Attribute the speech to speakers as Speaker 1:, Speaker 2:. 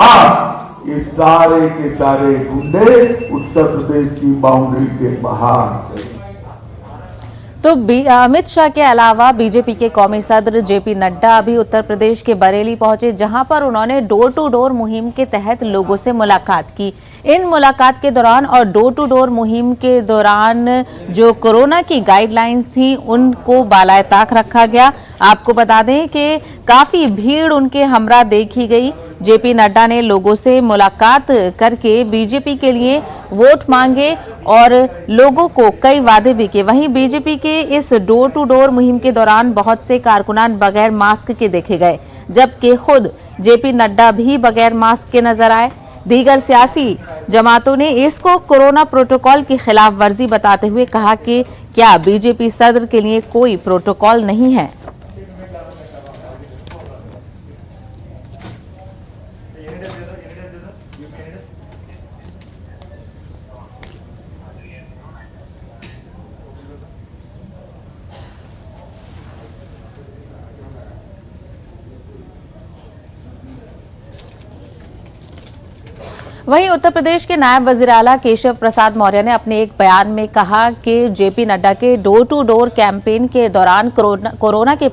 Speaker 1: ये सारे के सारे गुंडे उत्तर प्रदेश की बाउंड्री के बाहर।
Speaker 2: तो अमित शाह के अलावा बीजेपी के कौमी सदर जेपी नड्डा अभी उत्तर प्रदेश के बरेली पहुंचे, जहां पर उन्होंने डोर टू डोर मुहिम के तहत लोगों से मुलाकात की। इन मुलाकात के दौरान और डोर टू डोर मुहिम के दौरान जो कोरोना की गाइडलाइंस थी उनको बालाए ताक रखा गया। आपको बता दें कि काफी भीड़ उनके हमरा देखी गई। जेपी नड्डा ने लोगों से मुलाकात करके बीजेपी के लिए वोट मांगे और लोगों को कई वादे भी किए। वहीं बीजेपी के इस डोर टू डोर मुहिम के दौरान बहुत से कारकुनान बगैर मास्क के देखे गए, जबकि खुद जेपी नड्डा भी बगैर मास्क के नजर आए। दीगर सियासी जमातों ने इसको कोरोना प्रोटोकॉल की खिलाफ वर्जी बताते हुए कहा कि क्या बीजेपी सदर के लिए कोई प्रोटोकॉल नहीं है। वहीं उत्तर प्रदेश के नायब वजीर आला केशव प्रसाद मौर्य ने अपने एक बयान में कहा कि जेपी नड्डा के डोर टू डोर कैंपेन के दौरान कोरोना के